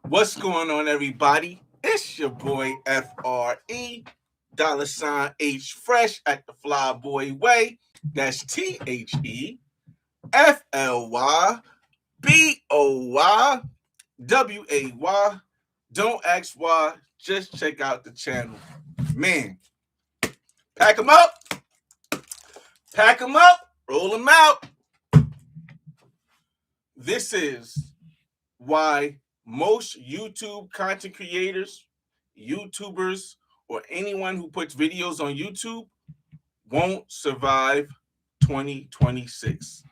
What's going on, everybody? It's your boy FRE, $H Fresh at the Flyboy Way. That's THEFLYBOYWAY. Don't ask why, just check out the channel. Man, pack them up, roll them out. This is why most YouTube content creators, YouTubers, or anyone who puts videos on YouTube won't survive 2026.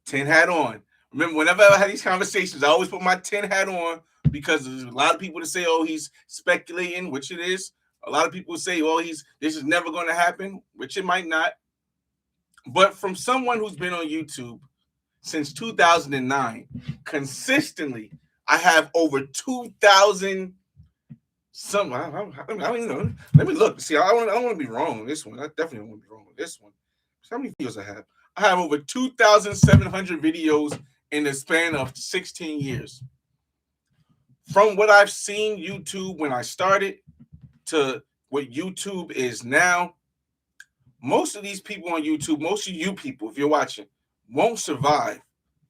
Tin hat on. Remember, whenever I had these conversations, I always put my tin hat on because there's a lot of people that say, oh, he's speculating, which it is. A lot of people say, oh, this is never going to happen, which it might not. But from someone who's been on YouTube since 2009, consistently, I have over 2,000 some. I don't even know. Let me look. See, I don't want to be wrong on this one. I definitely don't want to be wrong on this one. How many videos I have? I have over 2,700 videos in the span of 16 years. From what I've seen YouTube when I started to what YouTube is now, most of these people on YouTube, most of you people, if you're watching, won't survive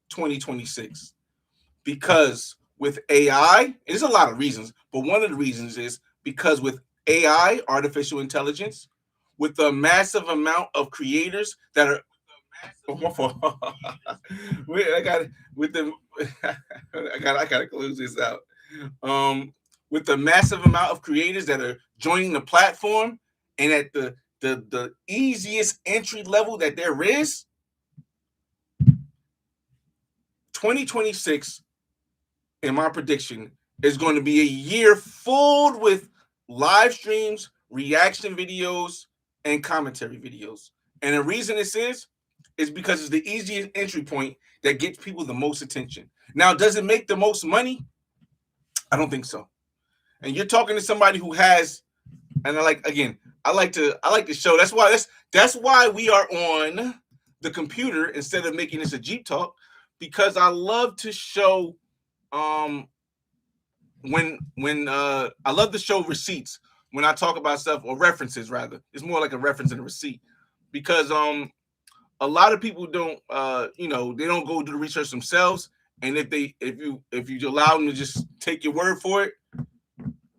2026 because with AI, there's a lot of reasons, but one of the reasons is because with AI, artificial intelligence, with the massive amount of creators that are I got with the I gotta close this out. With the massive amount of creators that are joining the platform and at the easiest entry level that there is, 2026, in my prediction, is going to be a year filled with live streams, reaction videos, and commentary videos. And the reason this is because it's the easiest entry point that gets people the most attention. Now, does it make the most money? I don't think so. And you're talking to somebody who has, and I like to show. That's why we are on the computer instead of making this a Jeep talk, because I love to show when I love to show receipts when I talk about stuff, or references rather. It's more like a reference than a receipt, because a lot of people don't they don't go do the research themselves, and if you allow them to just take your word for it,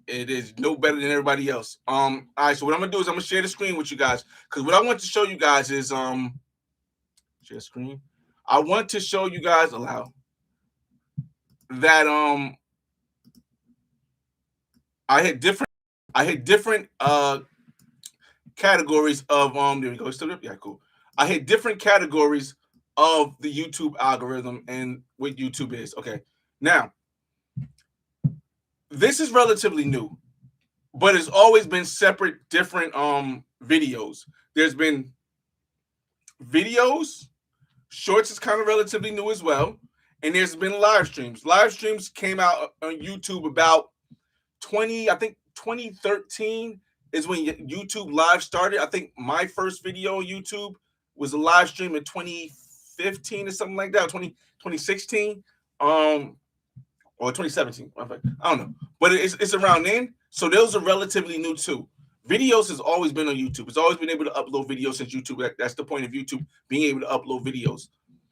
it is no better than everybody else. All right, so what I'm gonna do is I'm gonna share the screen with you guys, because what I want to show you guys is share screen. I want to show you guys allow that I had different categories of there we go. Still up? Yeah, cool. I had different categories of the YouTube algorithm and what YouTube is. Okay. Now, this is relatively new, but it's always been separate, different videos. There's been videos, shorts is kind of relatively new as well, and there's been live streams. Live streams came out on YouTube about 2013 is when YouTube Live started. I think my first video on YouTube was a live stream in 2015 or something like that, 2016, or 2017. I don't know, but it's around then. So those are relatively new too. Videos has always been on YouTube. It's always been able to upload videos since YouTube. That's the point of YouTube, being able to upload videos.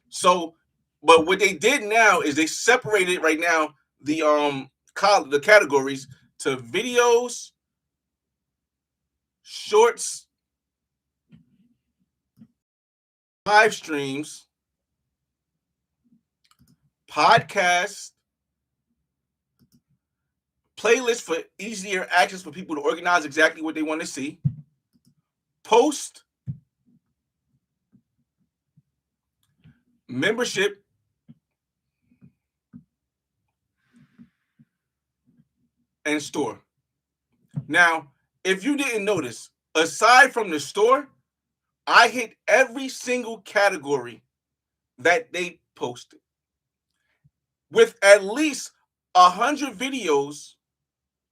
So, but what they did now is they separated right now the categories to videos, shorts, live streams, podcasts, playlists for easier access for people to organize exactly what they want to see, post, membership, and store. Now, if you didn't notice, aside from the store, I hit every single category that they posted with at least 100 videos,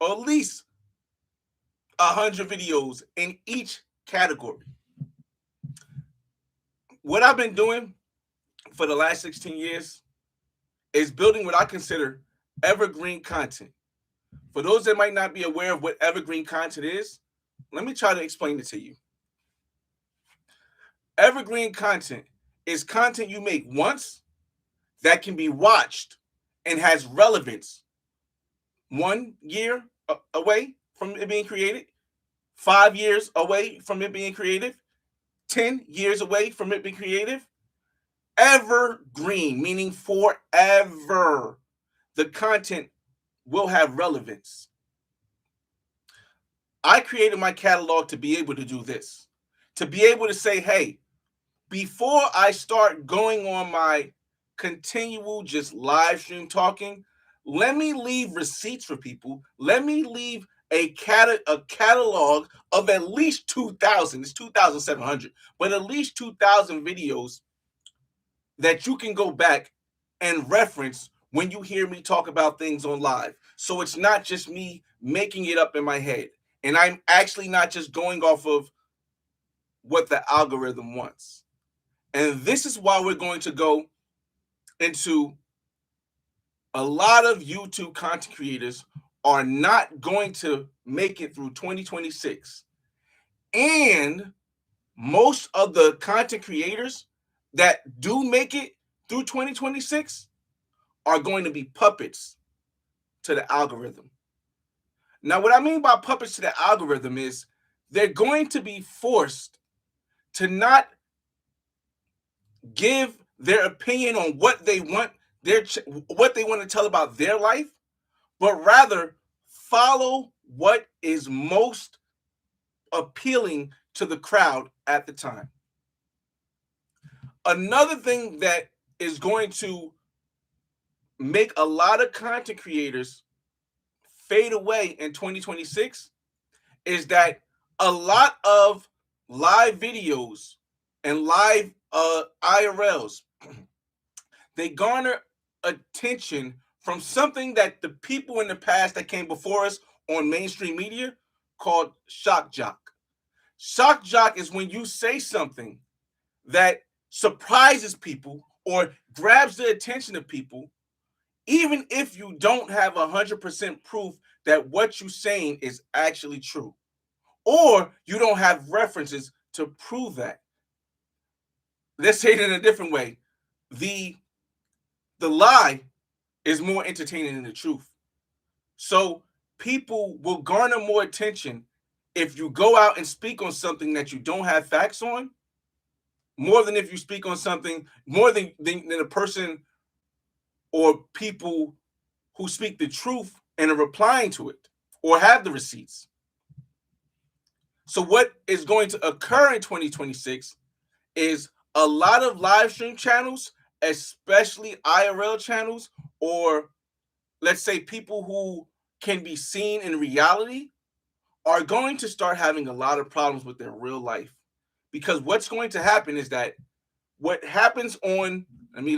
or at least 100 videos in each category. What I've been doing for the last 16 years is building what I consider evergreen content. For those that might not be aware of what evergreen content is, let me try to explain it to you. Evergreen content is content you make once that can be watched and has relevance 1 year away from it being created, 5 years away from it being creative, 10 years away from it being creative. Evergreen, meaning forever. The content will have relevance. I created my catalog to be able to do this, to be able to say, hey, before I start going on my continual just live stream talking, let me leave receipts for people. Let me leave a catalog of at least 2,000. It's 2,700, but at least 2,000 videos that you can go back and reference when you hear me talk about things on live. So it's not just me making it up in my head. And I'm actually not just going off of what the algorithm wants. And this is why we're going to go into a lot of YouTube content creators are not going to make it through 2026. And most of the content creators that do make it through 2026 are going to be puppets to the algorithm. Now, what I mean by puppets to the algorithm is they're going to be forced to not give their opinion on what they want what they want to tell about their life, but rather follow what is most appealing to the crowd at the time. Another thing that is going to make a lot of content creators fade away in 2026 is that a lot of live videos and live IRLs, they garner attention from something that the people in the past that came before us on mainstream media called shock jock. Shock jock is when you say something that surprises people or grabs the attention of people, even if you don't have 100% proof that what you're saying is actually true, or you don't have references to prove that. Let's say it in a different way. The lie is more entertaining than the truth. So people will garner more attention if you go out and speak on something that you don't have facts on, more than if you speak on something, more than a person or people who speak the truth and are replying to it or have the receipts. So what is going to occur in 2026 is a lot of live stream channels, especially IRL channels, or let's say people who can be seen in reality, are going to start having a lot of problems with their real life. Because what's going to happen is that what happens on let me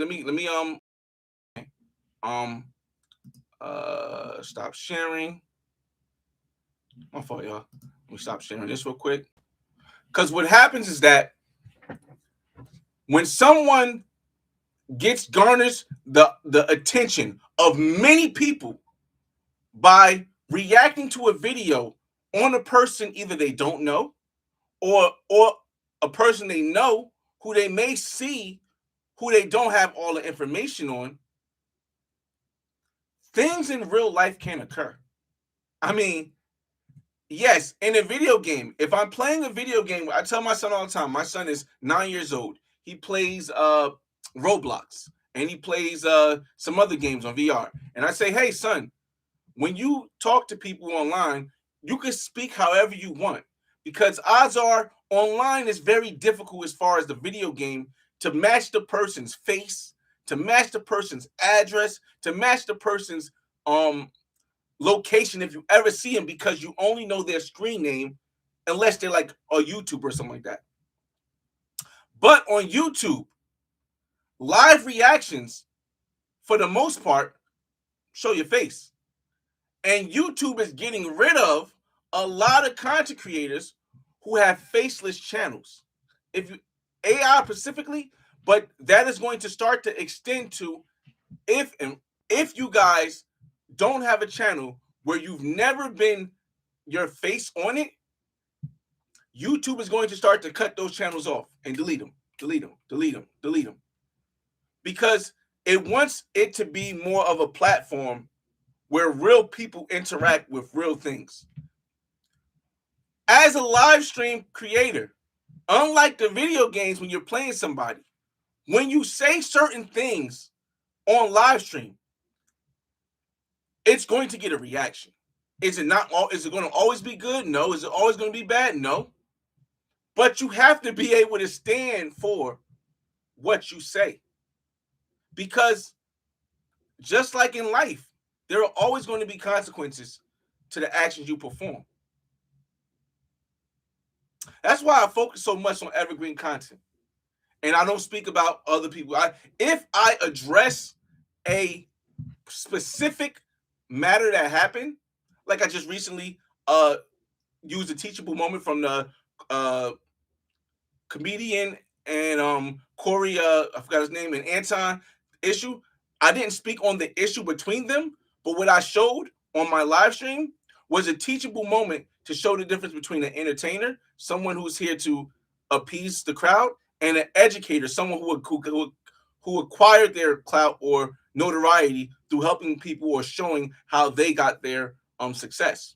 stop sharing. My fault, y'all. Let me stop sharing this real quick. Because what happens is that when someone garners the attention of many people by reacting to a video on a person either they don't know or a person they know who they may see who they don't have all the information on, things in real life can occur. I mean, yes, in a video game, if I'm playing a video game, I tell my son all the time, my son is 9 years old. He plays Roblox and he plays some other games on VR. And I say, hey, son, when you talk to people online, you can speak however you want, because odds are online is very difficult as far as the video game to match the person's face, to match the person's address, to match the person's location if you ever see them, because you only know their screen name unless they're like a YouTuber or something like that. But on YouTube, live reactions, for the most part, show your face. And YouTube is getting rid of a lot of content creators who have faceless channels. If you AI specifically, but that is going to start to extend to if you guys don't have a channel where you've never been your face on it, YouTube is going to start to cut those channels off and delete them, delete them, delete them, delete them. Because it wants it to be more of a platform where real people interact with real things. As a live stream creator, unlike the video games when you're playing somebody, when you say certain things on live stream, it's going to get a reaction. Is it not? Is it going to always be good? No. Is it always going to be bad? No. But you have to be able to stand for what you say. Because just like in life, there are always going to be consequences to the actions you perform. That's why I focus so much on evergreen content. And I don't speak about other people. If I address a specific matter that happened, like I just recently used a teachable moment from the comedian and Corey, I forgot his name, and Anton issue. I didn't speak on the issue between them, but what I showed on my live stream was a teachable moment to show the difference between an entertainer, someone who's here to appease the crowd, and an educator, someone who acquired their clout or notoriety through helping people or showing how they got their success.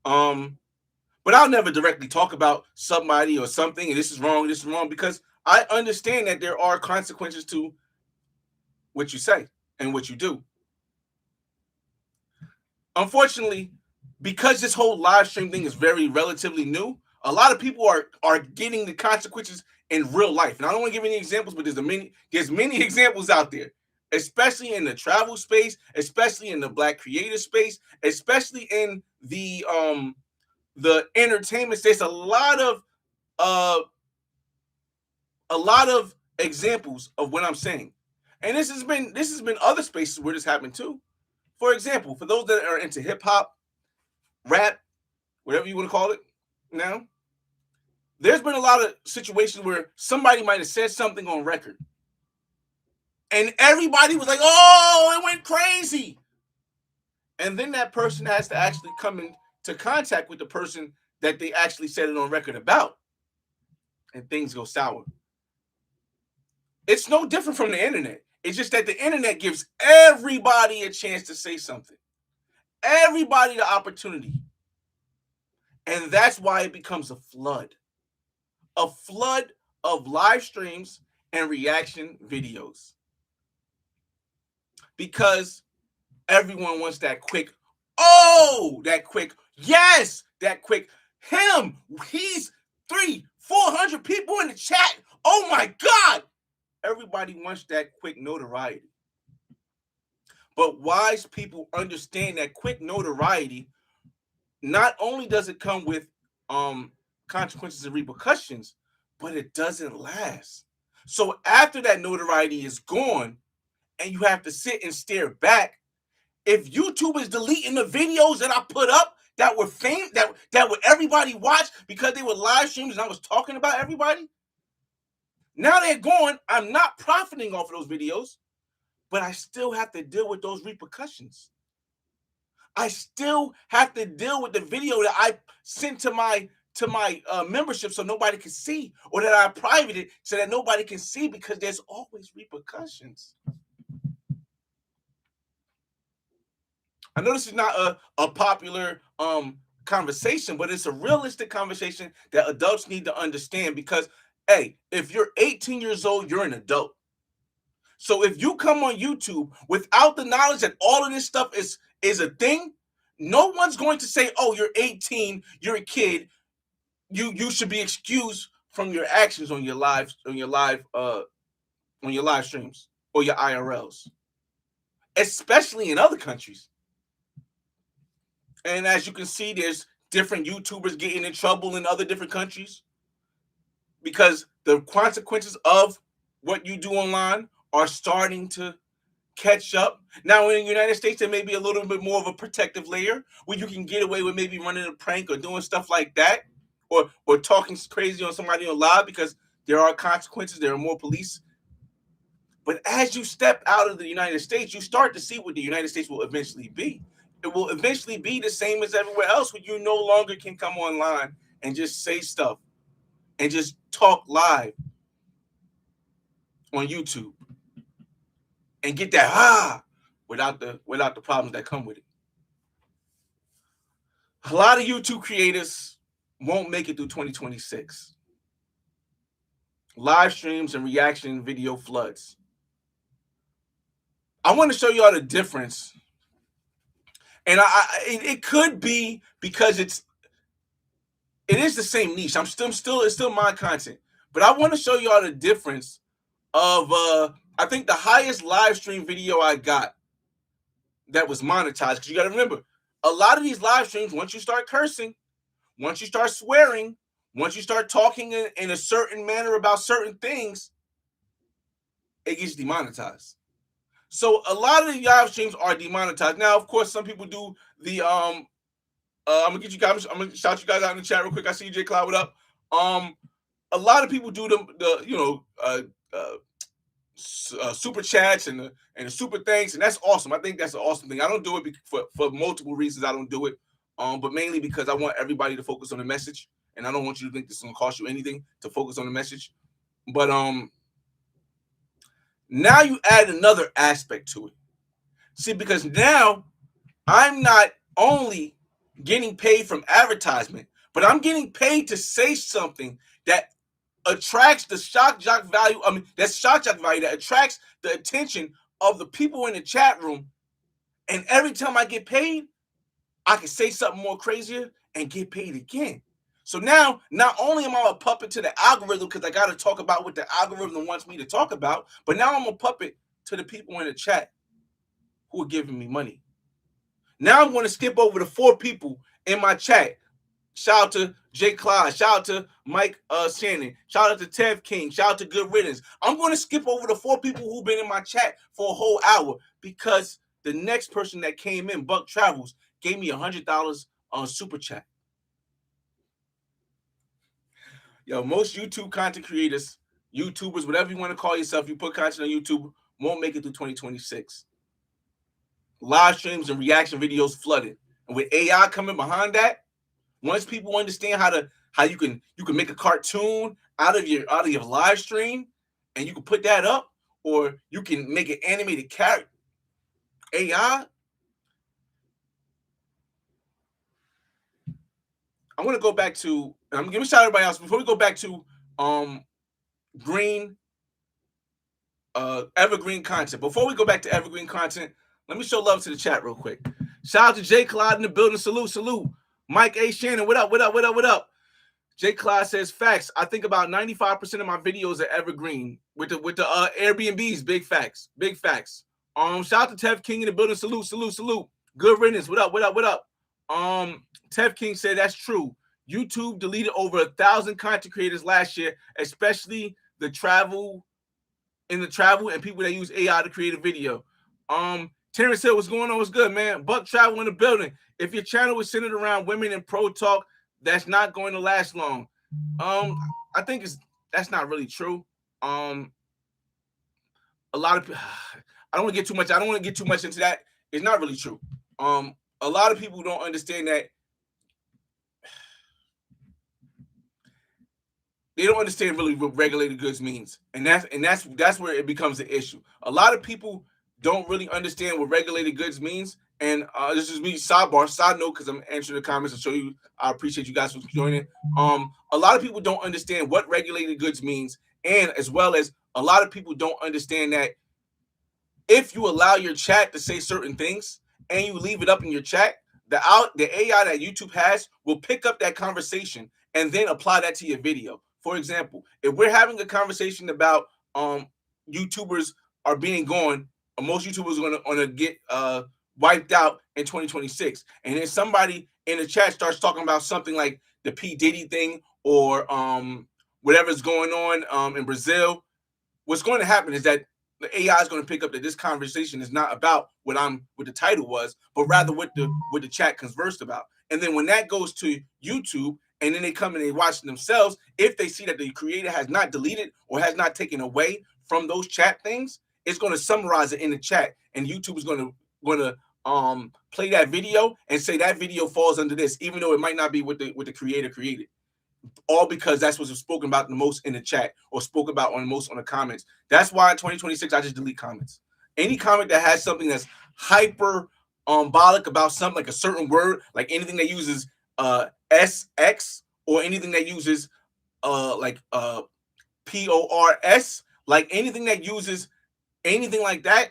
But I'll never directly talk about somebody or something, and this is wrong, because I understand that there are consequences to what you say and what you do. Unfortunately, because this whole live stream thing is very relatively new, a lot of people are getting the consequences in real life. And I don't want to give any examples, but there's many examples out there, especially in the travel space, especially in the Black creator space, especially in the entertainment space. A lot of examples of what I'm saying. And this has been other spaces where this happened too. For example, for those that are into hip hop, rap, whatever you want to call it now, there's been a lot of situations where somebody might have said something on record and everybody was like, oh, it went crazy. And then that person has to actually come into contact with the person that they actually said it on record about. And things go sour. It's no different from the internet. It's just that the internet gives everybody a chance to say something. Everybody the opportunity. And that's why it becomes a flood. A flood of live streams and reaction videos. Because everyone wants that quick, oh, that quick, yes, that quick, him, he's 300-400 people in the chat. Oh my God. Everybody wants that quick notoriety. But wise people understand that quick notoriety, not only does it come with consequences and repercussions, but it doesn't last. So after that notoriety is gone and you have to sit and stare back, if YouTube is deleting the videos that I put up that were famed, that would everybody watch because they were live streams and I was talking about everybody, now they're gone. I'm not profiting off of those videos, but I still have to deal with those repercussions. I still have to deal with the video that I sent to my membership so nobody can see, or that I privated so that nobody can see, because there's always repercussions. I know this is not a popular conversation, but it's a realistic conversation that adults need to understand, because, hey, if you're 18 years old, you're an adult. So if you come on YouTube without the knowledge that all of this stuff is a thing, no one's going to say, oh, you're 18, you're a kid, you should be excused from your actions on your live streams or your IRLs, especially in other countries. And as you can see, there's different YouTubers getting in trouble in other different countries because the consequences of what you do online are starting to catch up. Now, in the United States, there may be a little bit more of a protective layer where you can get away with maybe running a prank or doing stuff like that, or talking crazy on somebody on live, because there are consequences. There are more police But as you step out of the United States, you start to see what the United States will eventually be. It will eventually be the same as everywhere else, where you no longer can come online and just say stuff and just talk live on YouTube and get that without the problems that come with it. A lot of YouTube creators won't make it through 2026. Live streams and reaction video floods. I want to show y'all the difference. And it could be because it is the same niche. It's still my content. But I want to show y'all the difference of I think the highest live stream video I got that was monetized. Because you got to remember, a lot of these live streams, once you start cursing, once you start swearing, once you start talking in a certain manner about certain things, it gets demonetized. So a lot of the live streams are demonetized. Now, of course, some people do the I'm gonna shout you guys out in the chat real quick. I see you, J Cloud. What up? A lot of people do the super chats and the super thanks, and that's awesome. I think that's an awesome thing. I don't do it for multiple reasons. I don't do it, but mainly because I want everybody to focus on the message, and I don't want you to think this is gonna cost you anything to focus on the message. But now you add another aspect to it. See, because now I'm not only getting paid from advertisement, but I'm getting paid to say something that attracts the shock jock value. I mean, that's shock jock value that attracts the attention of the people in the chat room. And every time I get paid, I can say something more crazier and get paid again. So now, not only am I a puppet to the algorithm because I got to talk about what the algorithm wants me to talk about, but now I'm a puppet to the people in the chat who are giving me money. Now I'm going to skip over the 4 people in my chat. Shout out to Jay Clyde. Shout out to Mike Shannon. Shout out to Tev King. Shout out to Good Riddance. I'm going to skip over the 4 people who've been in my chat for a whole hour because the next person that came in, Buck Travels, gave me $100 on Super Chat. Yo, most YouTube content creators, YouTubers, whatever you want to call yourself, you put content on YouTube, won't make it through 2026. Live streams and reaction videos flooded. And with AI coming behind that, once people understand how you can make a cartoon out of your live stream and you can put that up, or you can make an animated character AI. I want to go back to, I'm giving a shout out to everybody else before we go back to evergreen content. Before we go back to evergreen content, let me show love to the chat real quick. Shout out to Jay Clyde in the building. Salute. Mike A. Shannon, what up? Jay Clyde says, facts. I think about 95% of my videos are evergreen with the Airbnbs. Big facts. Shout out to Tev King in the building. Salute. Good riddance. What up? Tev King said that's true. YouTube deleted over 1,000 content creators last year, especially the travel and people that use AI to create a video. Terrence said, what's going on? What's good, man? Buck Travel in the building. If your channel is centered around women and pro talk, that's not going to last long. I think that's not really true. A lot of I don't want to get too much into that. It's not really true. A lot of people don't understand that. They don't understand really what regulated goods means, and that's where it becomes an issue. A lot of people don't really understand what regulated goods means, and this is me side note because I'm answering the comments and show you. I appreciate you guys for joining. A lot of people don't understand what regulated goods means, and as well as a lot of people don't understand that if you allow your chat to say certain things and you leave it up in your chat, the AI that YouTube has will pick up that conversation and then apply that to your video. For example, if we're having a conversation about YouTubers are being gone, most YouTubers are gonna get wiped out in 2026, and then somebody in the chat starts talking about something like the P. Diddy thing or whatever's going on in Brazil, what's going to happen is that the AI is going to pick up that this conversation is not about what the title was, but rather what the chat conversed about. And then when that goes to YouTube, and then they come and they watch themselves, if they see that the creator has not deleted or has not taken away from those chat things, it's going to summarize it in the chat, and YouTube is going to play that video and say that video falls under this, even though it might not be what the creator created. All because that's what's spoken about the most in the chat or spoke about on the comments. That's why in 2026 I just delete comments. Any comment that has something that's hyper symbolic about something, like a certain word, like anything that uses SX, or anything that uses PORS, like anything that uses anything like that,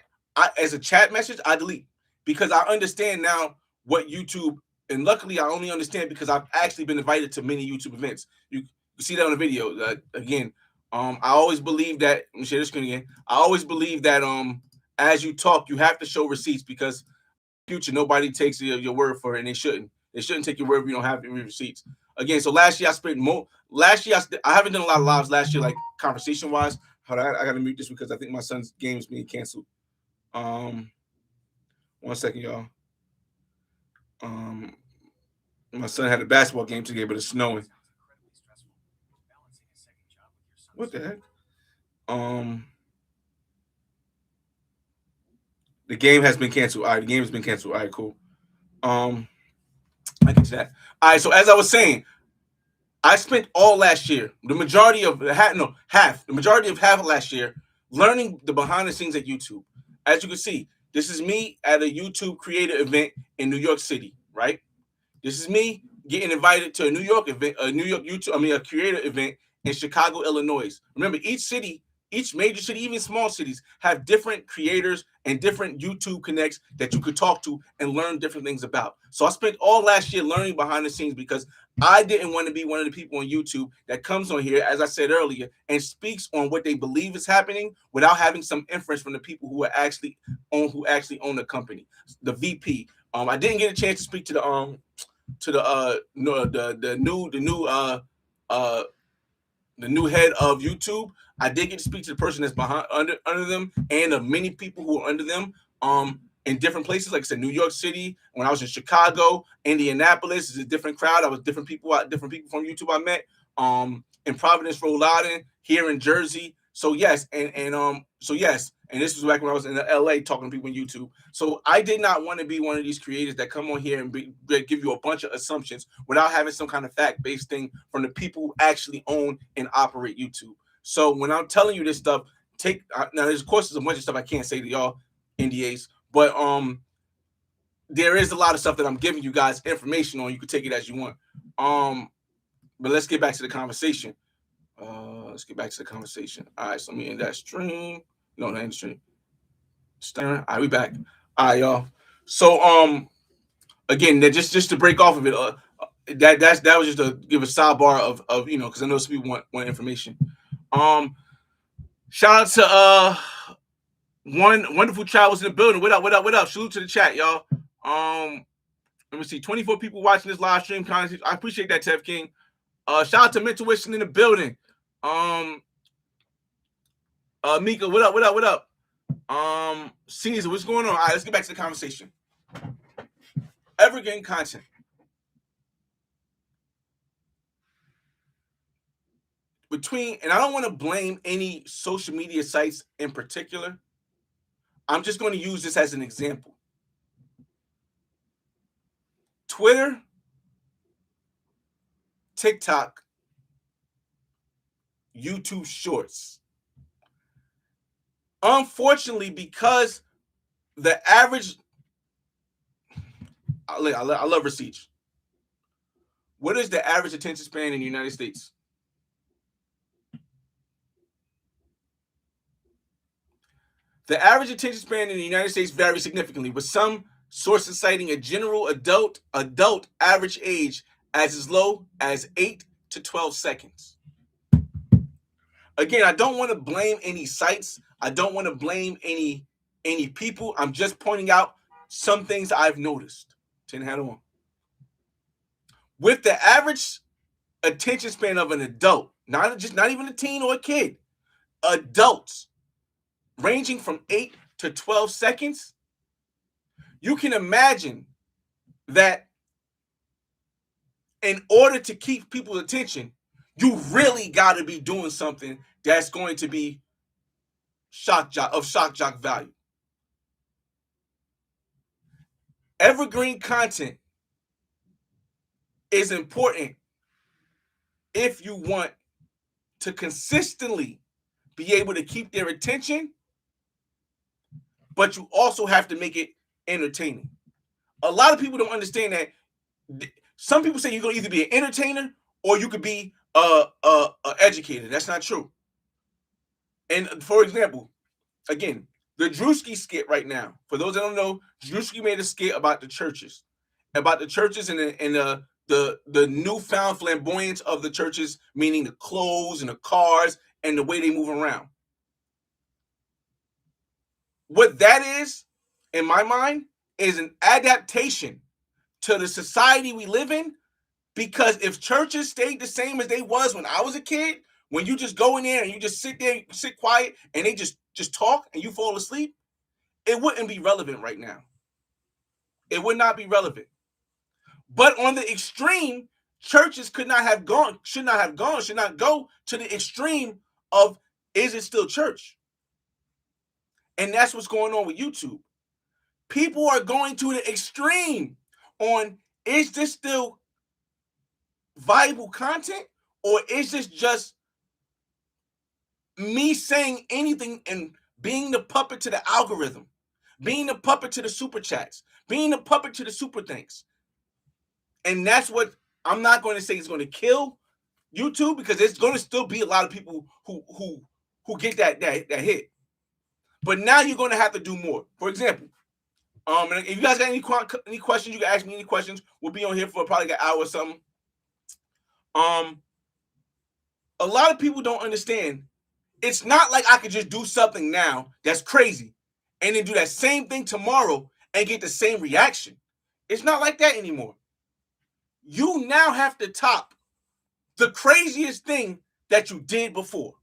as a chat message, I delete, because I understand now what YouTube, and luckily I only understand because I've actually been invited to many YouTube events. You see that on the video. Again, I always believe that, let me share this screen again. I always believe that as you talk, you have to show receipts, because in the future nobody takes your word for it, and they shouldn't. They shouldn't take your word if you don't have any receipts. Again, so last year I spent I haven't done a lot of lives last year, like conversation wise. Hold on, I gotta mute this because I think my son's game is being canceled. 1 second, y'all. My son had a basketball game today, but it's snowing. What the heck? The game has been canceled. All right, the game has been canceled. All right, cool. I get to that. All right, so as I was saying, I spent all last year, the majority of half of last year, learning the behind the scenes at YouTube. As you can see, this is me at a YouTube creator event in New York City, right? This is me getting invited to a New York event, a creator event in Chicago, Illinois. Remember, each major city, even small cities, have different creators and different YouTube connects that you could talk to and learn different things about. So I spent all last year learning behind the scenes, because I didn't want to be one of the people on YouTube that comes on here, as I said earlier, and speaks on what they believe is happening without having some inference from the people who actually own the company, the VP. I didn't get a chance to speak to the new head of YouTube. I did get to speak to the person that's under them, and the many people who are under them in different places. Like I said, New York City. When I was in Chicago, Indianapolis is a different crowd. I was different people from YouTube I met. In Providence, Rhode Island, here in Jersey. So yes, and this was back when I was in LA talking to people on YouTube. So I did not want to be one of these creators that come on here and give you a bunch of assumptions without having some kind of fact-based thing from the people who actually own and operate YouTube. So when I'm telling you this stuff, now there's a bunch of stuff I can't say to y'all, NDAs, but there is a lot of stuff that I'm giving you guys information on. You can take it as you want. But let's get back to the conversation. All right, so let me end that stream. No, not end the stream. All right, we back. All right, y'all. So again, just to break off of it, that was just to give a sidebar of because I know some people want information. Shout out to one wonderful travels in the building. What up? Salute to the chat, y'all. Let me see, 24 people watching this live stream. I appreciate that, Tev King. Shout out to Mental Wisdom in the building. Mika, what up? Caesar, what's going on? All right, let's get back to the conversation. Evergreen content. And I don't want to blame any social media sites in particular. I'm just going to use this as an example. Twitter, TikTok, YouTube Shorts. Unfortunately, because the average, I love receipts. What is the average attention span in the United States? The average attention span in the United States varies significantly, with some sources citing a general adult average age as low as 8 to 12 seconds. Again, I don't want to blame any sites. I don't want to blame any people. I'm just pointing out some things I've noticed. 10 hat on. With the average attention span of an adult, not even a teen or a kid, adults ranging from 8 to 12 seconds, you can imagine that in order to keep people's attention, you really got to be doing something that's going to be shock jock value. Evergreen content is important if you want to consistently be able to keep their attention, but you also have to make it entertaining. A lot of people don't understand that. Some people say you're going to either be an entertainer or you could be a educator. That's not true. And for example, again, the Drewski skit right now. For those that don't know, Drewski made a skit about the churches, and the newfound flamboyance of the churches, meaning the clothes and the cars and the way they move around. What that is, in my mind, is an adaptation to the society we live in. Because if churches stayed the same as they was when I was a kid, when you just go in there and you just sit there, sit quiet, and they just talk and you fall asleep, it wouldn't be relevant right now. It would not be relevant. But on the extreme, churches should not go to the extreme of, is it still church? And that's what's going on with YouTube. People are going to the extreme on, is this still viable content, or is this just me saying anything and being the puppet to the algorithm, being the puppet to the super chats, being the puppet to the super things? And that's what I'm not going to say is going to kill YouTube, because there's going to still be a lot of people who get that hit. But now you're going to have to do more. For example, and if you guys got any questions, you can ask me any questions. We'll be on here for probably an hour or something. A lot of people don't understand. It's not like I could just do something now that's crazy and then do that same thing tomorrow and get the same reaction. It's not like that anymore. You now have to top the craziest thing that you did before.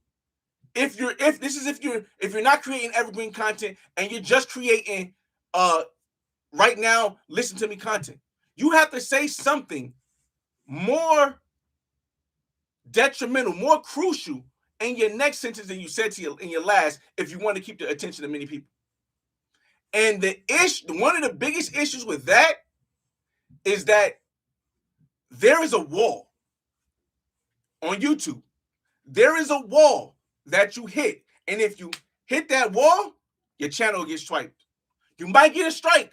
If you're not creating evergreen content and you're just creating right now, listen to me content, you have to say something more detrimental, more crucial in your next sentence than you said in your last, if you want to keep the attention of many people. And one of the biggest issues with that is that there is a wall on YouTube. There is a wall that you hit. And if you hit that wall, your channel gets swiped. You might get a strike.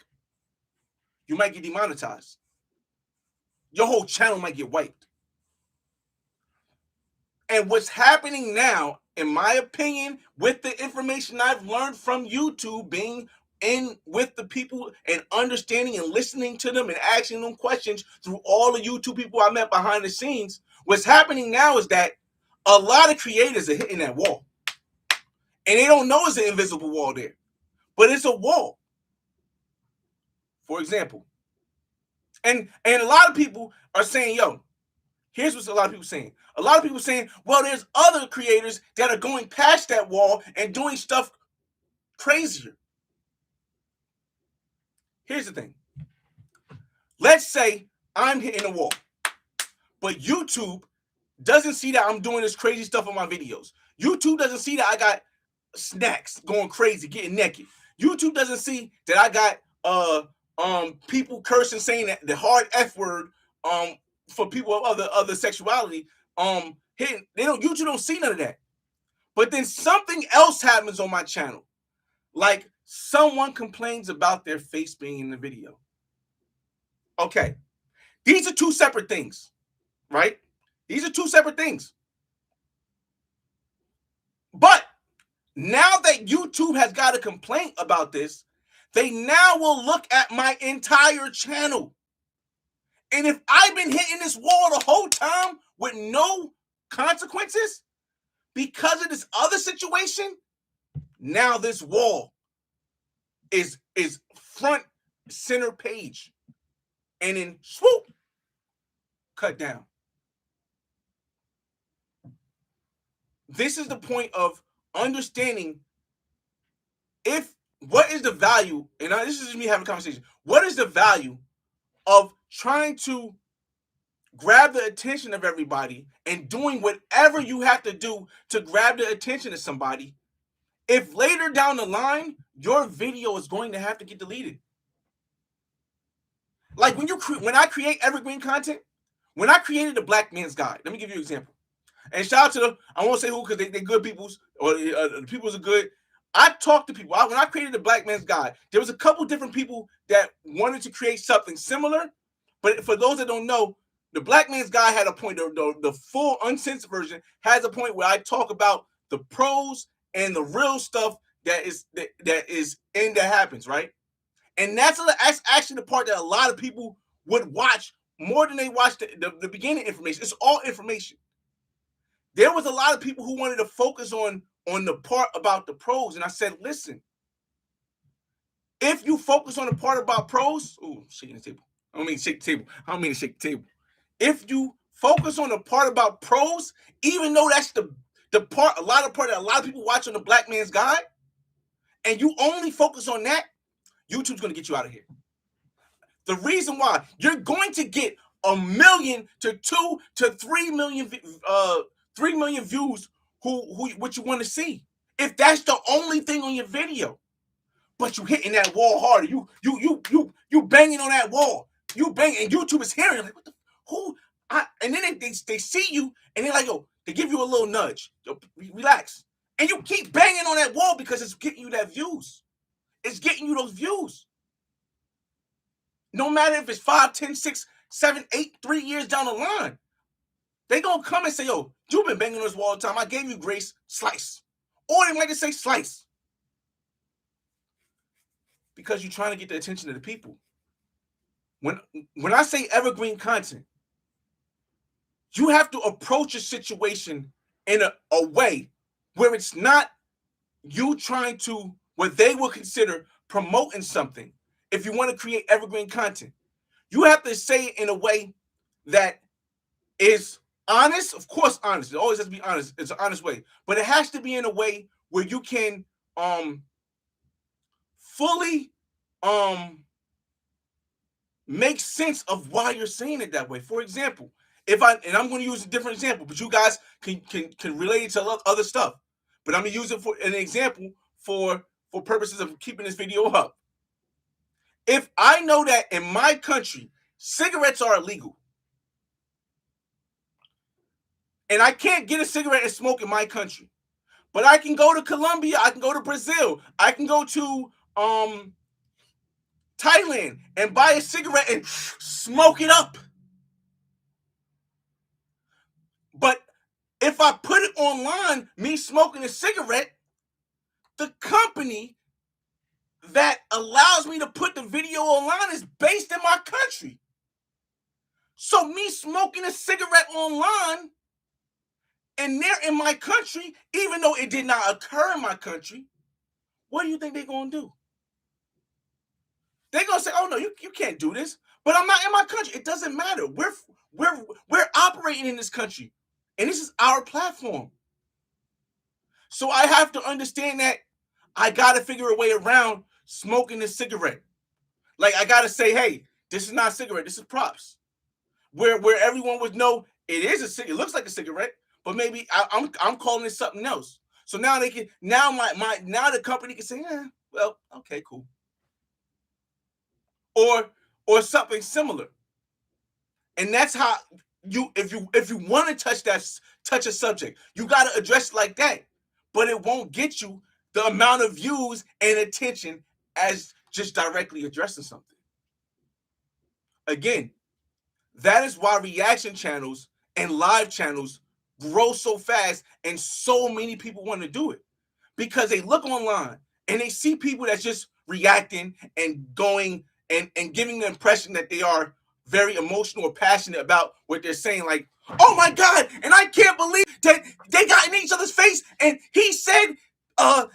You might get demonetized. Your whole channel might get wiped. And what's happening now, in my opinion, with the information I've learned from YouTube, being in with the people and understanding and listening to them and asking them questions through all the YouTube people I met behind the scenes, what's happening now is that a lot of creators are hitting that wall. And they don't know it's an invisible wall there. But it's a wall. For example. And a lot of people are saying, yo, here's what a lot of people saying. A lot of people saying, well, there's other creators that are going past that wall and doing stuff crazier. Here's the thing. Let's say I'm hitting a wall, but YouTube doesn't see that I'm doing this crazy stuff on my videos. YouTube doesn't see that I got snacks going crazy, getting naked. YouTube doesn't see that I got people cursing, saying that the hard F word for people of other sexuality. Hitting, YouTube don't see none of that. But then something else happens on my channel. Like someone complains about their face being in the video. Okay. These are two separate things, right? These are two separate things. But now that YouTube has got a complaint about this, they now will look at my entire channel. And if I've been hitting this wall the whole time with no consequences because of this other situation, now this wall is front center page. And then swoop, cut down. This is the point of understanding what is the value, and this is just me having a conversation. What is the value of trying to grab the attention of everybody and doing whatever you have to do to grab the attention of somebody if later down the line your video is going to have to get deleted. Like when I create evergreen content, when I created the Black Man's Guide, let me give you an example. And shout out to them. I won't say who because they're good peoples or the peoples are good. I talked to people. When I created the Black Man's Guide, there was a couple different people that wanted to create something similar. But for those that don't know, the Black Man's Guide had a point. The full uncensored version has a point where I talk about the pros and the real stuff that happens, right? And that's actually the part that a lot of people would watch more than they watch the beginning information. It's all information. There was a lot of people who wanted to focus on the part about the pros. And I said, listen, if you focus on the part about pros, shaking the table. I don't mean to shake the table. I don't mean to shake the table. If you focus on the part about pros, even though that's the part, a lot of people watch on the Black Man's Guide, and you only focus on that, YouTube's going to get you out of here. The reason why you're going to get 1 million to 2 to 3 million 3 million views who what you want to see. If that's the only thing on your video, but you hitting that wall harder, you banging on that wall, you bang, and YouTube is hearing like, what the who? And then they see you and they're like, yo, they give you a little nudge, yo, relax, and you keep banging on that wall because it's getting you that views. It's getting you those views. No matter if it's 5, 10, 6, 7, 8, 3 years down the line, they gonna come and say, yo, you've been banging on this wall all the time. I gave you grace, slice. Or they might just say slice. Because you're trying to get the attention of the people. When I say evergreen content, you have to approach a situation in a way where it's not you trying to, what they will consider promoting something. If you want to create evergreen content, you have to say it in a way that is honest. Of course, honest. It always has to be honest. It's an honest way. But it has to be in a way where you can fully make sense of why you're saying it that way. For example, I'm going to use a different example, but you guys can relate it to other stuff. But I'm going to use it for an example for purposes of keeping this video up. If I know that in my country, cigarettes are illegal, and I can't get a cigarette and smoke in my country, but I can go to Colombia, I can go to Brazil, I can go to Thailand and buy a cigarette and smoke it up. But if I put it online, me smoking a cigarette, the company that allows me to put the video online is based in my country. So me smoking a cigarette online and they're in my country, even though it did not occur in my country, what do you think they're going to do? They're going to say, oh, no, you can't do this. But I'm not in my country. It doesn't matter. We're operating in this country. And this is our platform. So I have to understand that I got to figure a way around smoking a cigarette. Like, I got to say, hey, this is not a cigarette. This is props. Where everyone would know it is a cigarette. It looks like a cigarette, but maybe I'm calling it something else. So now they can, now the company can say, well, okay, cool. Or something similar. And that's how if you want to touch a subject, you got to address it like that. But it won't get you the amount of views and attention as just directly addressing something. Again, that is why reaction channels and live channels grow so fast and so many people want to do it. Because they look online and they see people that's just reacting and going and giving the impression that they are very emotional or passionate about what they're saying. Like, oh my God, and I can't believe that they got in each other's face and he said,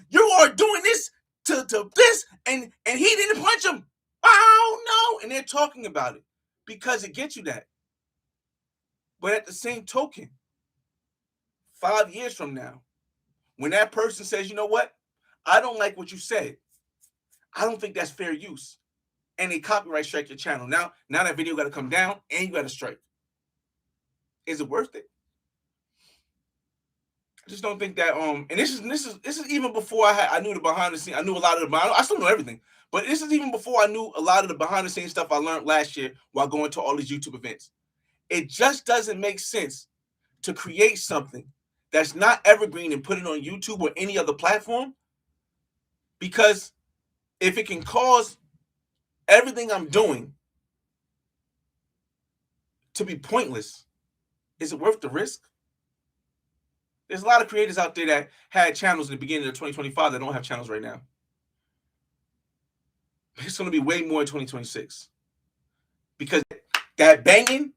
you are doing this to this and he didn't punch him. Oh no. And they're talking about it because it gets you that. But at the same token, 5 years from now, when that person says, you know what, I don't like what you said, I don't think that's fair use, and they copyright strike your channel. Now that video got to come down and you got to strike. Is it worth it? I just don't think that and this is even before I knew the behind the scenes. I knew a lot of the I still know everything, but this is even before I knew a lot of the behind the scenes stuff I learned last year while going to all these YouTube events. It just doesn't make sense to create something that's not evergreen and put it on YouTube or any other platform, because if it can cause everything I'm doing to be pointless, is it worth the risk? There's a lot of creators out there that had channels in the beginning of 2025 that don't have channels right now. It's going to be way more in 2026 because that banging,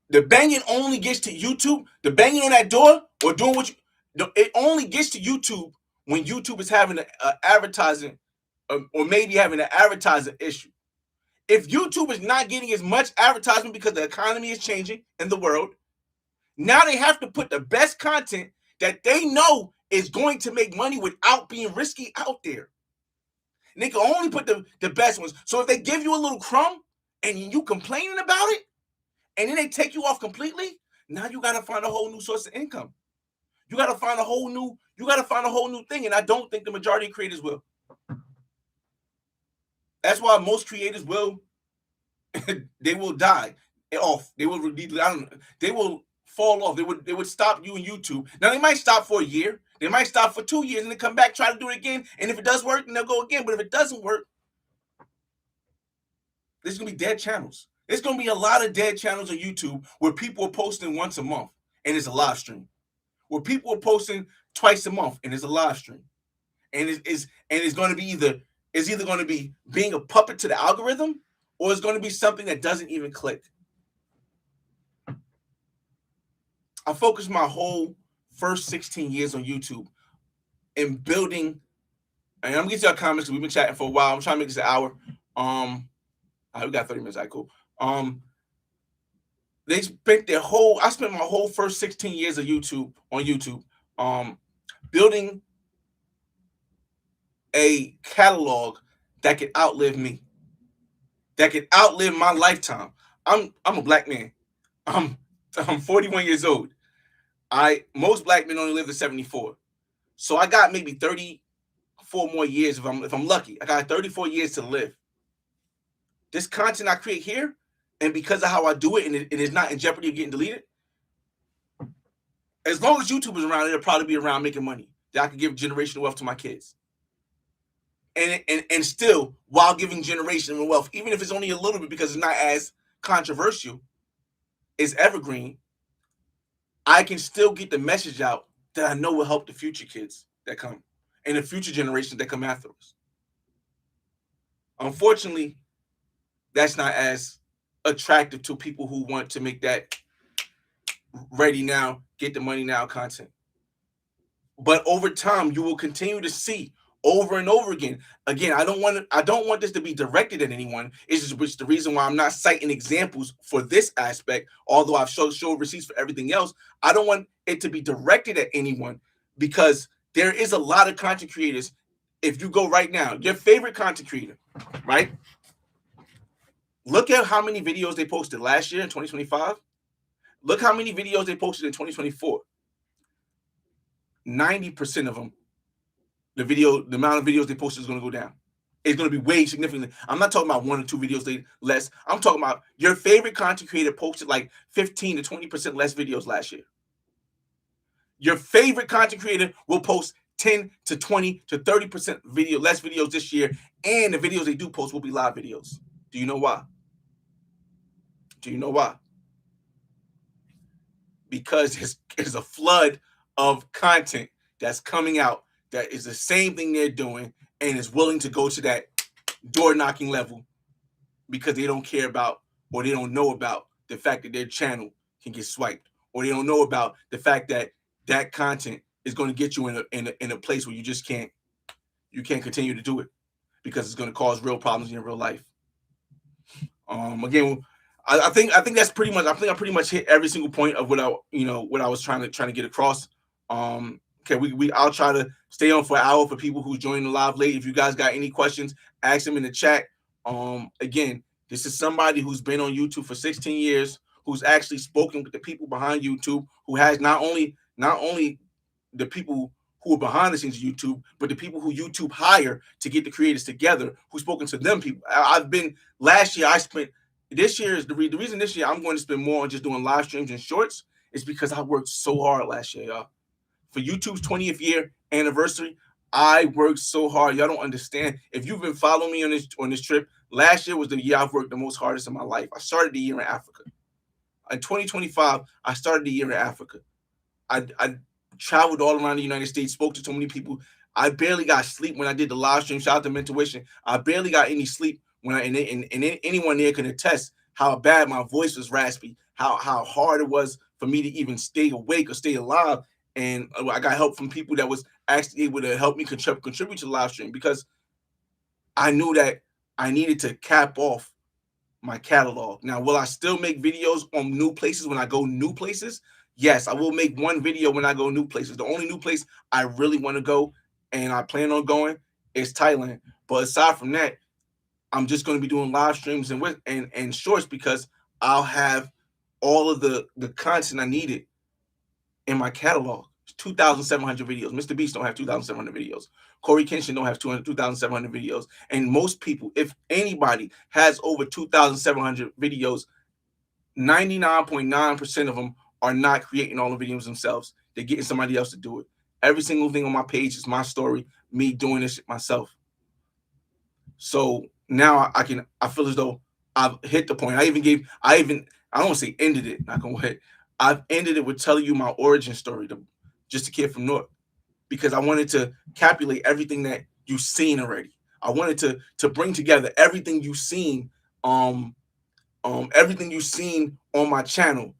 the banging only gets to YouTube. The banging on that door or doing what it only gets to YouTube when YouTube is having an advertising or maybe having an advertising issue. If YouTube is not getting as much advertisement because the economy is changing in the world, now they have to put the best content that they know is going to make money without being risky out there. And they can only put the best ones. So if they give you a little crumb and you complaining about it, and then they take you off completely, now you got to find a whole new source of income. You got to find a whole new thing. And I don't think the majority of creators will. That's why most creators will, they will die off. They will fall off. They would stop you in YouTube. Now they might stop for a year. They might stop for 2 years and then come back, try to do it again. And if it does work, then they'll go again. But if it doesn't work, there's gonna be dead channels. There's gonna be a lot of dead channels on YouTube where people are posting once a month and it's a live stream. Where people are posting twice a month and it's a live stream. And it's gonna be either going to be being a puppet to the algorithm, or it's going to be something that doesn't even click. I focused my whole first 16 years on YouTube in building, and I'm gonna get to our comments because we've been chatting for a while. I'm trying to make this an hour. We got 30 minutes. All right, cool. They spent I spent my whole first 16 years of YouTube on YouTube, building a catalog that could outlive me, that could outlive my lifetime. I'm a black man. I'm 41 years old. Most black men only live to 74. So I got maybe 34 more years if I'm lucky. I got 34 years to live. This content I create here, and because of how I do it, and it is not in jeopardy of getting deleted, as long as YouTube is around, it'll probably be around making money that I can give generational wealth to my kids. And still, while giving generational wealth, even if it's only a little bit because it's not as controversial, it's evergreen, I can still get the message out that I know will help the future kids that come and the future generations that come after us. Unfortunately, that's not as attractive to people who want to make that ready now, get the money now content. But over time, you will continue to see over and over again. Again, I don't want this to be directed at anyone. It's just the reason why I'm not citing examples for this aspect, although I've showed receipts for everything else. I don't want it to be directed at anyone because there is a lot of content creators. If you go right now, your favorite content creator, right? Look at how many videos they posted last year in 2025. Look how many videos they posted in 2024. 90% of them, the amount of videos they posted is going to go down. It's going to be way significantly. I'm not talking about 1 or 2 videos less. I'm talking about your favorite content creator posted like 15 to 20% less videos last year. Your favorite content creator will post 10 to 20 to 30% less videos this year, and the videos they do post will be live videos. Do you know why? Because there's a flood of content that's coming out that is the same thing they're doing and is willing to go to that door knocking level because they don't care about or they don't know about the fact that their channel can get swiped, or they don't know about the fact that that content is going to get you in a place where you can't continue to do it because it's going to cause real problems in your real life. Again, I think that's pretty much. I think I pretty much hit every single point of what I was trying to get across. Okay, I'll try to stay on for an hour for people who joined the live late. If you guys got any questions, ask them in the chat. Again, this is somebody who's been on YouTube for 16 years, who's actually spoken with the people behind YouTube, who has not only the people who are behind the scenes of YouTube, but the people who YouTube hire to get the creators together, who's spoken to them people. I've been last year. I spent this year is the reason this year I'm going to spend more on just doing live streams and shorts is because I worked so hard last year, y'all. For YouTube's 20th year anniversary, I worked so hard. Y'all don't understand. If you've been following me on this trip, last year was the year I've worked the most hardest in my life. I started the year in Africa. In 2025, I started the year in Africa. I traveled all around the United States, spoke to so many people. I barely got sleep when I did the live stream. Shout out to Mentuition. I barely got any sleep when and anyone there can attest how bad my voice was raspy, how hard it was for me to even stay awake or stay alive. And I got help from people that was actually able to help me contribute to the live stream because I knew that I needed to cap off my catalog. Now, will I still make videos on new places when I go new places? Yes, I will make one video when I go new places. The only new place I really want to go and I plan on going is Thailand. But aside from that, I'm just going to be doing live streams and shorts because I'll have all of the content I needed in my catalog. 2,700 videos. Mr. Beast don't have 2,700 videos. Corey Kenshin don't have 2,700 videos. And most people, if anybody has over 2,700 videos, 99.9% of them are not creating all the videos themselves. They're getting somebody else to do it. Every single thing on my page is my story, me doing this myself. So now I feel as though I've hit the point. I don't want to say ended it, not gonna hit. I've ended it with telling you my origin story, just a kid from North, because I wanted to capulate everything that you've seen already. I wanted to bring together everything you've seen, everything you've seen on my channel.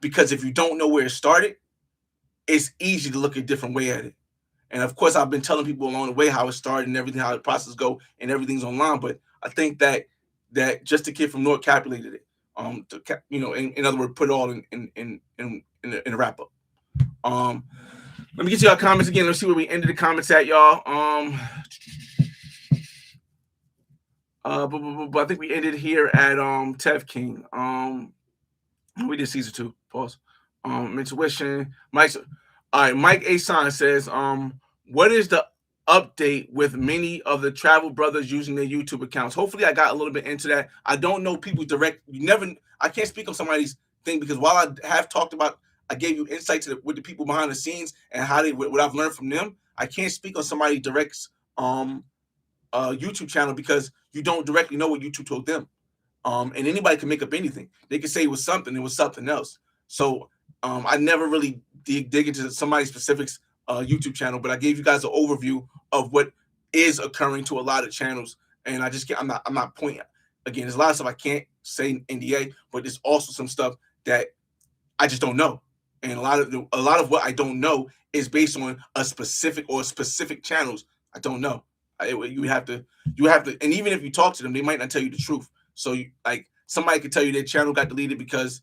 Because if you don't know where it started, it's easy to look a different way at it. And of course, I've been telling people along the way how it started and everything, how the process go, and everything's online. But I think that just a kid from North calculated it. In other words, put it all in a wrap up. Let me get to y'all comments again. Let's see where we ended the comments at, y'all. But I think we ended here at Tev King. We did season 2. Pause. Intuition. Mike. All right. Mike Asan says, what is the update with many of the travel brothers using their YouTube accounts? Hopefully, I got a little bit into that. I don't know people direct. I can't speak on somebody's thing because while I have talked about, I gave you insight with the people behind the scenes and what I've learned from them. I can't speak on somebody direct's YouTube channel because you don't directly know what YouTube told them. And anybody can make up anything. They can say it was something else. So I never really dig into somebody's specifics YouTube channel, but I gave you guys an overview of what is occurring to a lot of channels. And I'm not pointing. Again, there's a lot of stuff I can't say in NDA, but there's also some stuff that I just don't know. And a lot of what I don't know is based on specific channels. I don't know. You have to, and even if you talk to them, they might not tell you the truth. So somebody could tell you their channel got deleted because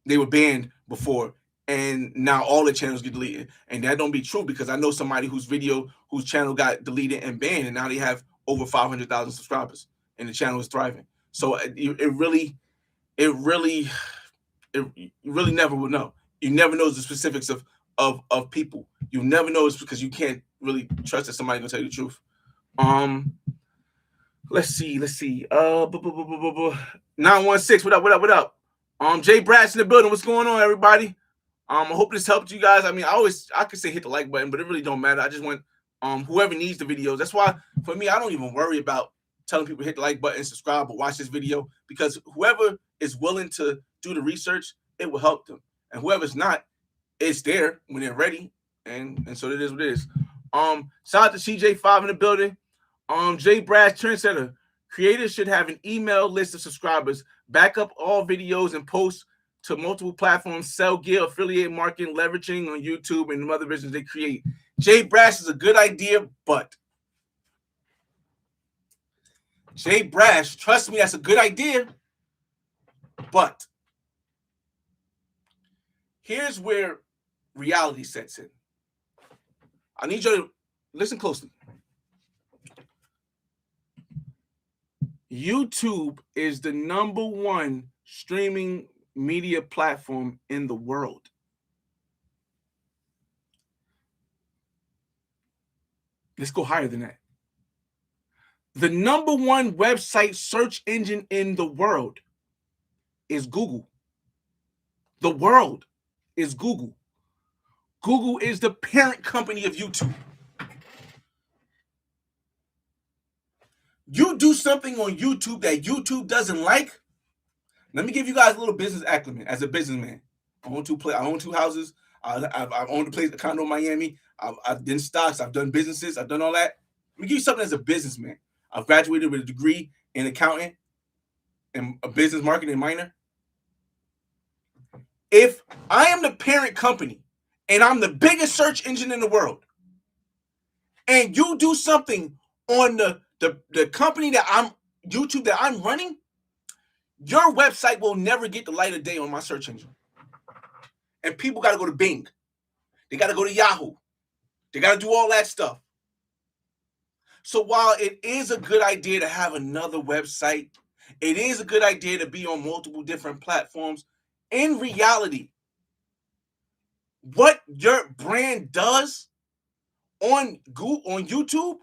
they were banned before, and now all the channels get deleted, and that don't be true because I know somebody whose channel got deleted and banned, and now they have over 500,000 subscribers, and the channel is thriving. So it really never will know. You never know the specifics of people. You never know it's because you can't really trust that somebody's gonna tell you the truth. Let's see. 916. What up? Jay Brad's in the building. What's going on, everybody? I hope this helped you guys. I mean, I could say hit the like button, but it really don't matter. I just want whoever needs the videos. That's why for me, I don't even worry about telling people hit the like button, subscribe, or watch this video, because whoever is willing to do the research, it will help them. And whoever's not, it's there when they're ready. And so it is what it is. Shout out to CJ5 in the building. Jay Brass Trendsetter. Creators should have an email list of subscribers, back up all videos and post to multiple platforms, sell gear, affiliate marketing, leveraging on YouTube and the other business they create. Jay Brass is a good idea, but Jay Brass, trust me, that's a good idea, but here's where reality sets in. I need you to listen closely. YouTube is the #1 streaming media platform in the world. Let's go higher than that. The number one website search engine in the world is Google. The world is Google. Google is the parent company of YouTube. You do something on YouTube that YouTube doesn't like. Let me give you guys a little business acumen as a businessman. I own two houses. I've owned a condo in Miami. I've done stocks. I've done businesses. I've done all that. Let me give you something as a businessman. I've graduated with a degree in accounting and a business marketing minor. If I am the parent company and I'm the biggest search engine in the world, and you do something on the company that I'm running, your website will never get the light of day on my search engine. And people got to go to Bing. They got to go to Yahoo. They got to do all that stuff. So while it is a good idea to have another website, it is a good idea to be on multiple different platforms. In reality, what your brand does on YouTube,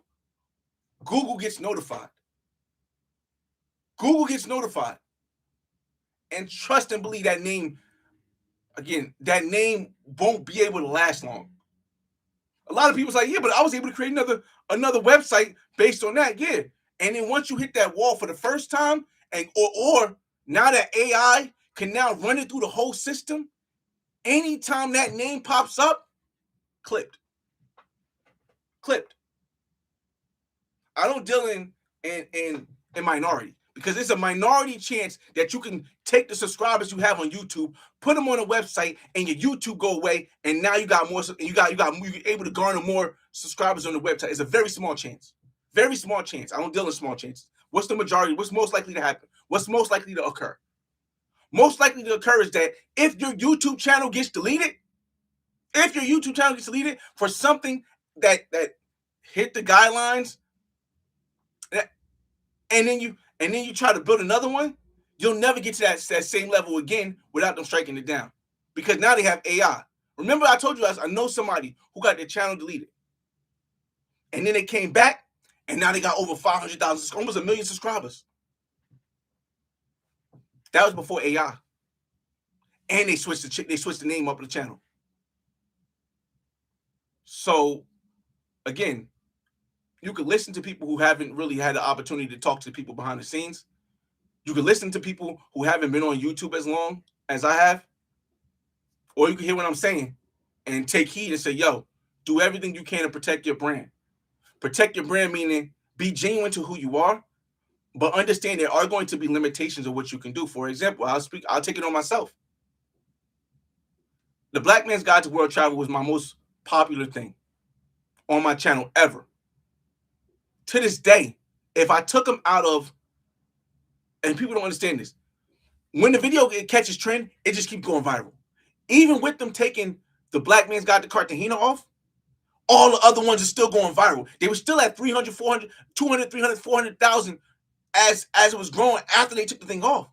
Google gets notified. Google gets notified. And trust and believe that name won't be able to last long. A lot of people say, yeah, but I was able to create another website based on that. Yeah. And then once you hit that wall for the first time, or now that AI can now run it through the whole system, anytime that name pops up, clipped. I don't deal in minority, because it's a minority chance that you can take the subscribers you have on YouTube, put them on a website, and your YouTube go away, and now you got more. You're able to garner more subscribers on the website. It's a very small chance. Very small chance. I don't deal in small chances. What's the majority? What's most likely to happen? What's most likely to occur? Most likely to occur is that if your YouTube channel gets deleted, for something that hit the guidelines, and then you try to build another one, you'll never get to that same level again without them striking it down. Because now they have AI. Remember, I told you I know somebody who got their channel deleted. And then they came back, and now they got over 500,000, almost 1 million subscribers. That was before AI. And they switched the name up of the channel. So, again, you can listen to people who haven't really had the opportunity to talk to people behind the scenes. You can listen to people who haven't been on YouTube as long as I have. Or you can hear what I'm saying and take heed and say, yo, do everything you can to protect your brand. Protect your brand, meaning be genuine to who you are, but understand there are going to be limitations of what you can do. For example, I'll take it on myself. The Black Man's Guide to World Travel was my most popular thing on my channel ever. To this day, if I took them out of, and people don't understand this, when the video catches trend, it just keeps going viral. Even with them taking the Black Man's Guide to Cartagena off, all the other ones are still going viral. They were still at 300, 400, 200, 300, 400,000 as it was growing after they took the thing off.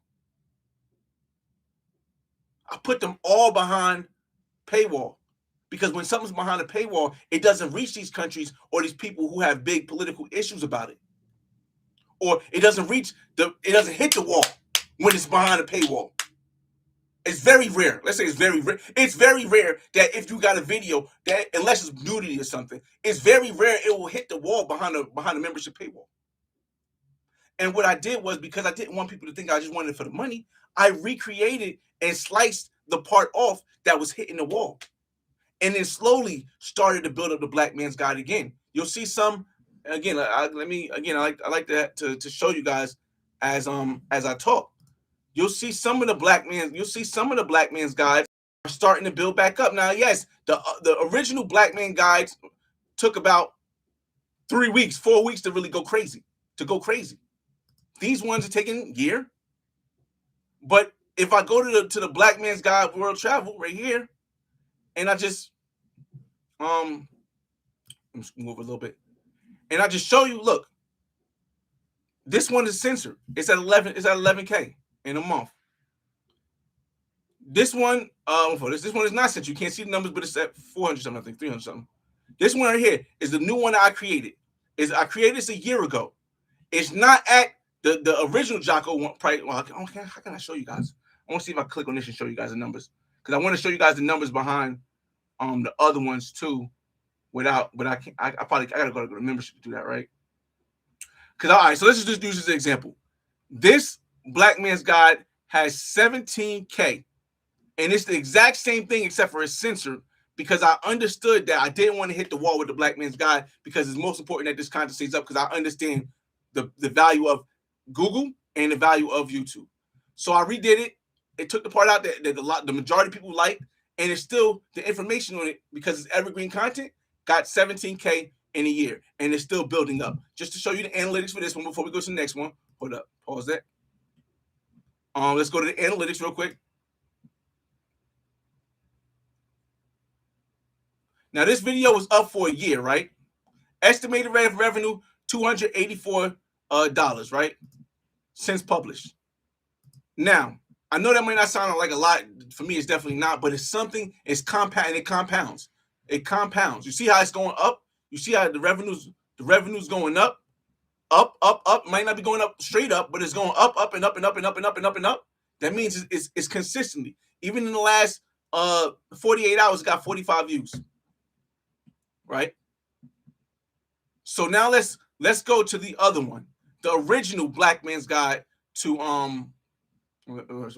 I put them all behind paywall, because when something's behind a paywall, it doesn't reach these countries or these people who have big political issues about it. Or it doesn't hit the wall when it's behind a paywall. It's very rare. Let's say it's very rare. It's very rare that if you got a video that, unless it's nudity or something, it's very rare it will hit the wall behind a membership paywall. And what I did was, because I didn't want people to think I just wanted it for the money, I recreated and sliced the part off that was hitting the wall, and then slowly started to build up the Black Man's Guide again. You'll see some. Again, I like that to show you guys as I talk. You'll see some of the Black Man's Guides are starting to build back up. Now, yes, the original Black Man Guides took about 3 weeks, 4 weeks to really go crazy. These ones are taking a year. But if I go to the Black Man's Guide World Travel right here, and I just let me move a little bit, and I just show you, look, this one is censored. It's at 11K in a month. This one, this one is not censored. You can't see the numbers, but it's at 400 something, I think 300 something. This one right here is the new one I created. I created this a year ago. It's not at the original Jocko one price. Well, how can I show you guys? I want to see if I click on this and show you guys the numbers, because I want to show you guys the numbers behind the other ones too. But I can't. I gotta go to the membership to do that, right? Because all right, so let's just use this example. This Black Man's Guide has 17K, and it's the exact same thing except for it's censored, because I understood that I didn't want to hit the wall with the Black Man's Guide, because it's most important that this content stays up, because I understand the value of Google and the value of YouTube. So I redid it. It took the part out that the majority of people liked, and it's still the information on it, because it's evergreen content, got 17K in a year, and it's still building up. Just to show you the analytics for this one before we go to the next one. Hold up, pause that. Let's go to the analytics real quick. Now this video was up for a year, right? Estimated revenue $284, right? Since published. Now, I know that might not sound like a lot. For me, it's definitely not, but it's something. It's compound, and it compounds. It compounds. You see how it's going up? You see how the revenue's going up, up. Might not be going up straight up, but it's going up, and up, and up, and up, and up, and up, and up. That means it's consistently. Even in the last 48 hours, it got 45 views. Right? So now let's go to the other one, the original Black Man's Guide to One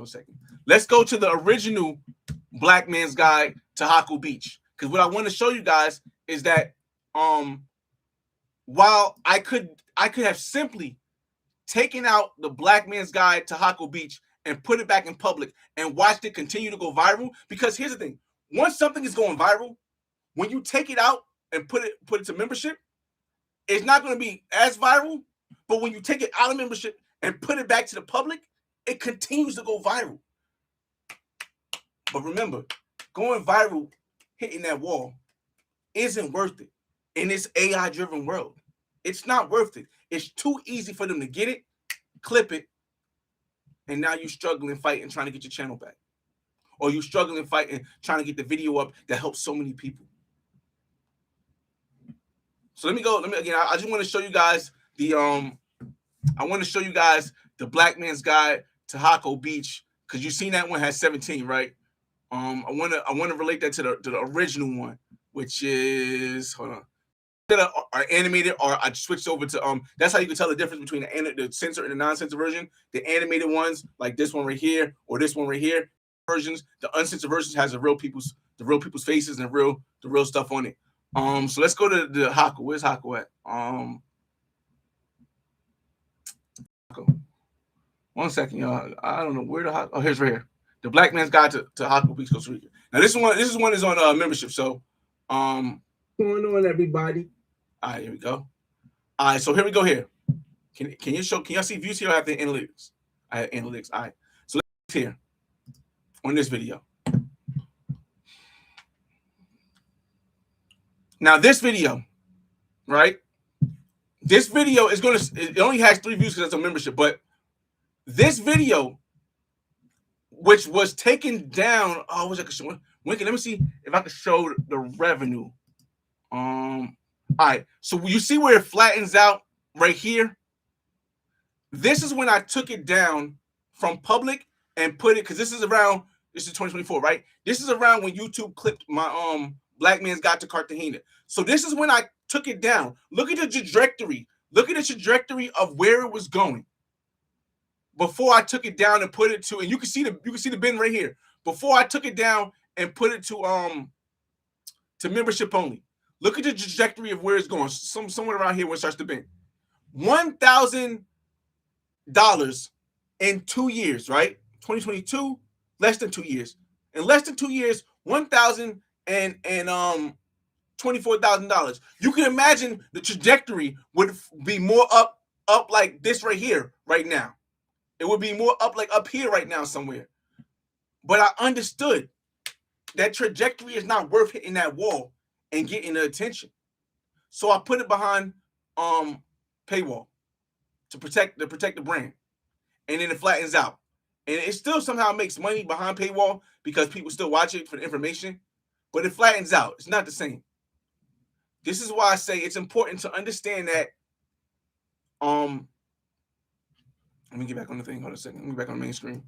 second. Let's go to the original Black Man's Guide to Haku Beach, because what I want to show you guys is that while I could have simply taken out the Black Man's Guide to Haku Beach and put it back in public and watched it continue to go viral, because here's the thing: once something is going viral, when you take it out and put it to membership, it's not going to be as viral. But when you take it out of membership and put it back to the public, it continues to go viral. But remember, going viral, hitting that wall, isn't worth it in this AI-driven world. It's not worth it. It's too easy for them to get it, clip it, and now you're struggling, fighting, trying to get your channel back. Or you're struggling, fighting, trying to get the video up that helps so many people. So again, I just want to show you guys the Black Man's Guide to Haku Beach, because you've seen that one has 17, right? I want to relate that to the original one, which is, hold on, that are animated, or I switched over to that's how you can tell the difference between the censored and the non-censored version. The animated ones, like this one right here or this one right here, versions, the uncensored versions has the real people's faces and the real stuff on it. So let's go to the Haku. Where's Haku at? Haku. One second, y'all. I don't know where the Haku. Oh, here's right here. The Black Man's Guide to Haku Beach, Costa Rica. Now this one is on membership. So going on, everybody. All right, here we go. All right, so here we go here. Can y'all see views here? I have the analytics. I have analytics. All right. So let's here on this video. Now this video, right? This video is it only has 3 views because it's a membership, but this video, which was taken down, I wish I could show. Let me see if I can show the revenue. All right, so you see where it flattens out right here? This is when I took it down from public and put it, because this is 2024, right? This is around when YouTube clipped my Black Man's Guide to Cartagena. So this is when I took it down. Look at the trajectory. Look at the trajectory of where it was going before I took it down and put it to, and you can see the bin right here. Before I took it down and put it to membership only. Look at the trajectory of where it's going. Somewhere around here where it starts to bend. $1,000 in 2 years, right? 2022, less than 2 years. In less than 2 years, $24,000. You can imagine the trajectory would be more up like this right here, right now. It would be more up like up here right now somewhere. But I understood that trajectory is not worth hitting that wall and getting the attention. So I put it behind paywall to protect the brand. And then it flattens out. And it still somehow makes money behind paywall because people still watch it for the information, but it flattens out. It's not the same. This is why I say it's important to understand that. Let me get back on the thing. Hold on a second. Let me get back on the main screen.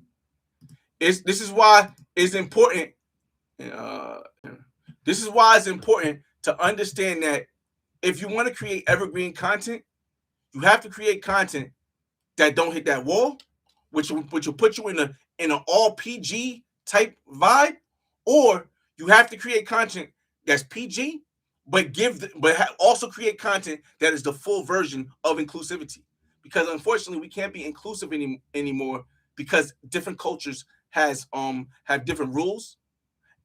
This is why it's important. Uh, this is why it's important to understand that if you want to create evergreen content, you have to create content that don't hit that wall, which will put you in an all PG type vibe, or you have to create content that's PG, but also create content that is the full version of inclusivity. Because unfortunately, we can't be inclusive anymore because different cultures have different rules,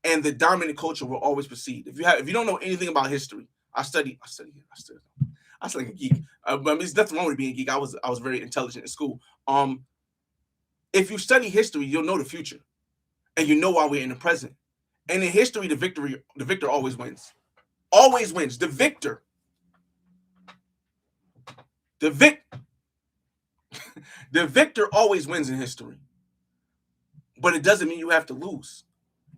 and the dominant culture will always proceed. If you don't know anything about history, I study like a geek. But I mean, there's nothing wrong with being a geek. I was very intelligent in school. If you study history, you'll know the future, and you know why we're in the present. And in history, the victor always wins. Always wins. The victor always wins in history. But it doesn't mean you have to lose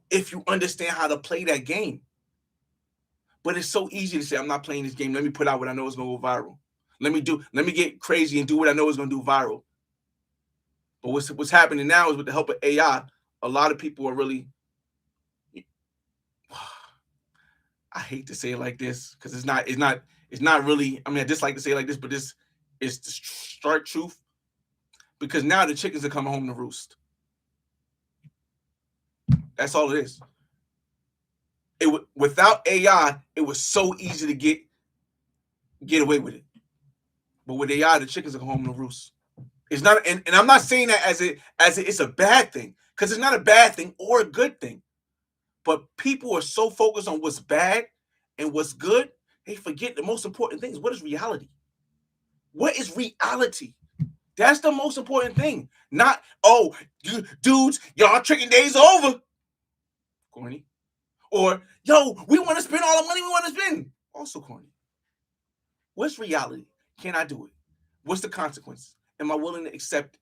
if you understand how to play that game. But it's so easy to say, I'm not playing this game. Let me put out what I know is going to go viral. Let me get crazy and do what I know is going to do viral. But what's happening now is with the help of AI, a lot of people are really, I hate to say it like this because it's not really, I mean, I dislike to say it like this, but this is the stark truth, because now the chickens are coming home to roost. That's all it is. Without AI, it was so easy to get away with it. But with AI, the chickens are home to roost. It's not, and I'm not saying that as it's a bad thing, because it's not a bad thing or a good thing. But people are so focused on what's bad and what's good, they forget the most important things. What is reality? What is reality? That's the most important thing. Not, oh, dudes, y'all tricking days over. Corny. Or, yo, we want to spend all the money we want to spend. Also corny. What's reality? Can I do it? What's the consequences? Am I willing to accept it?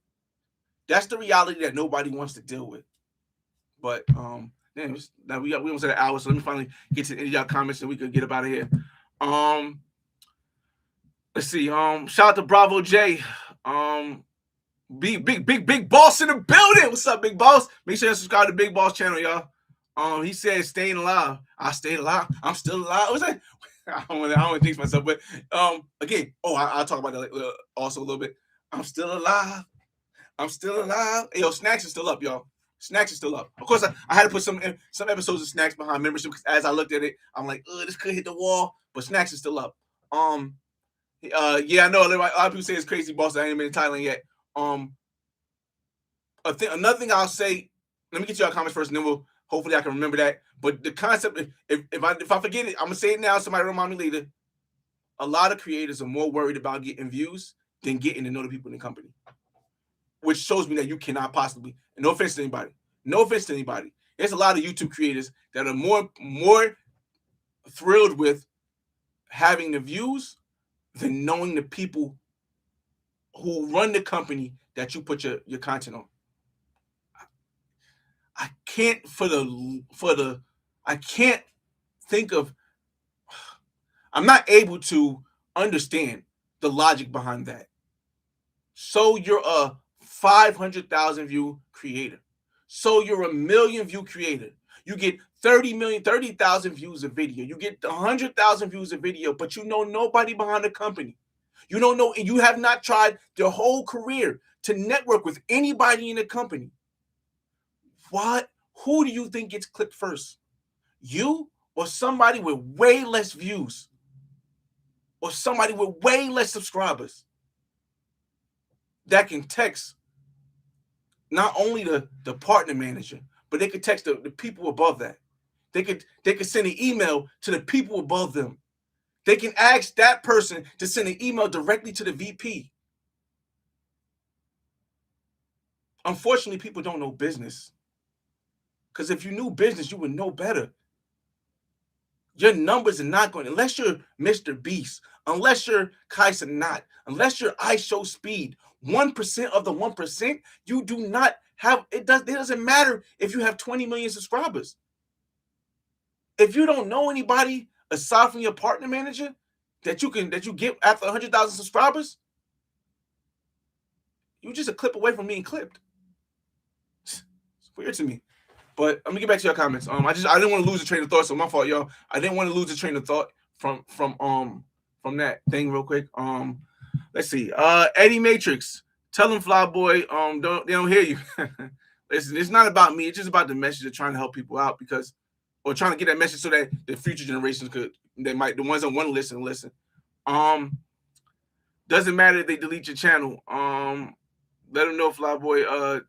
That's the reality that nobody wants to deal with. But now we almost at an hour, so let me finally get to any of y'all comments and we can get up out of here. Let's see. Shout out to Bravo J. Big boss in the building. What's up, big boss? Make sure you subscribe to Big Boss channel, y'all. He said staying alive. I stayed alive. I'm still alive. What's that? I don't want to jinx myself, but again, I'll talk about that also a little bit. I'm still alive. I'm still alive. Hey, yo, Snacks is still up, y'all. Snacks is still up. Of course, I had to put some episodes of Snacks behind membership because as I looked at it, I'm like, this could hit the wall, but Snacks is still up. Yeah, I know a lot of people say it's crazy, boss. I ain't been in Thailand yet. Another thing I'll say. Let me get you our comments first, and then hopefully I can remember that. But the concept, if I forget it, I'm gonna say it now. Somebody remind me later. A lot of creators are more worried about getting views than getting to know the people in the company, which shows me that you cannot possibly. No offense to anybody. No offense to anybody. There's a lot of YouTube creators that are more thrilled with having the views than knowing the people who run the company that you put your content on. I can't I can't think of. I'm not able to understand the logic behind that. So you're a 500,000 view creator. So you're a million view creator. You get 30,000 views of video. You get 100,000 views of video, but you know nobody behind the company. You don't know, and you have not tried your whole career to network with anybody in the company. Who do you think gets clicked first? You or somebody with way less views? Or somebody with way less subscribers that can text not only the partner manager, but they could text the people above that. They could send an email to the people above them. They can ask that person to send an email directly to the VP. Unfortunately, people don't know business. Because if you knew business, you would know better. Your numbers are not going, unless you're Mr. Beast, unless you're Kaisa Knot, unless you're IShowSpeed, 1% of the 1%, you do not have, it doesn't matter if you have 20 million subscribers. If you don't know anybody aside from your partner manager that you get after 100,000 subscribers, you just a clip away from being clipped. It's weird to me. But let me get back to your comments. I didn't want to lose the train of thought, so my fault, y'all. I didn't want to lose the train of thought from that thing real quick. Let's see. Eddie Matrix, tell him Flyboy, they don't hear you. Listen, it's not about me. It's just about the message of trying to help people out or trying to get that message so that the future generations the ones that want to listen. Doesn't matter if they delete your channel. Let them know, Flyboy.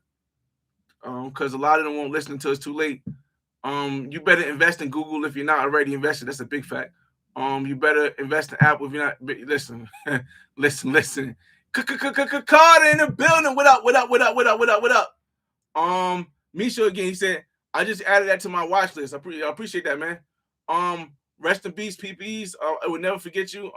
Because a lot of them won't listen until it's too late. You better invest in Google if you're not already invested. That's a big fact. You better invest in Apple if you're not. Listen, listen. Carter in the building. What up? Misha again. He said, I just added that to my watch list. I appreciate that, man. Rest in peace, PPs. I would never forget you.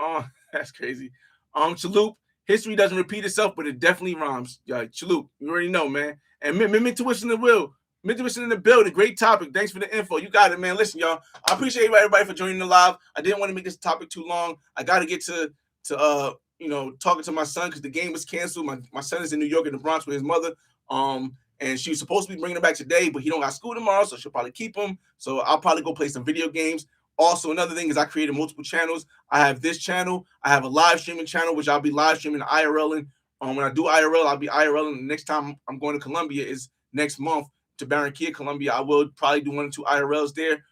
That's crazy. Chalup. History doesn't repeat itself, but it definitely rhymes. Yeah, Chalup. You already know, man. And Mintuition in the will. Mintuition in the building. Great topic. Thanks for the info. You got it, man. Listen, y'all. I appreciate everybody for joining the live. I didn't want to make this topic too long. I got to get to talking to my son because the game was canceled. My son is in New York in the Bronx with his mother. And she was supposed to be bringing him back today, but he don't got school tomorrow, so she'll probably keep him. So I'll probably go play some video games. Also, another thing is I created multiple channels. I have this channel. I have a live streaming channel, which I'll be live streaming IRL in. When I do IRL, I'll be IRL. And the next time I'm going to Colombia is next month to Barranquilla, Colombia. I will probably do 1 or 2 IRLs there.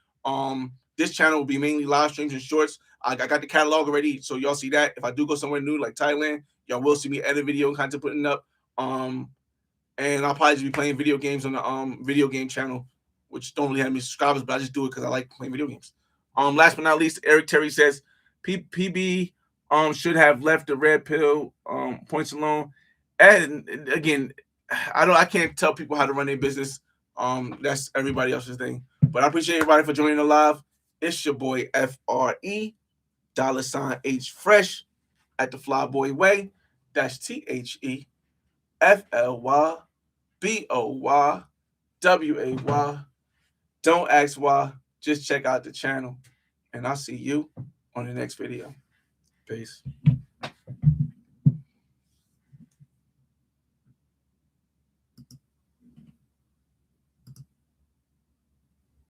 This channel will be mainly live streams and shorts. I got the catalog already, so y'all see that. If I do go somewhere new like Thailand, y'all will see me edit video and content putting up. And I'll probably just be playing video games on the video game channel, which don't really have any subscribers, but I just do it because I like playing video games. Last but not least, Eric Terry says PB should have left the red pill points alone. And again, I can't tell people how to run their business. That's everybody else's thing. But I appreciate everybody for joining the live. It's your boy FRE $H Fresh at the Flyboy Way. That's TheFlyBoyway. Don't ask why. Just check out the channel. And I'll see you on the next video. Peace.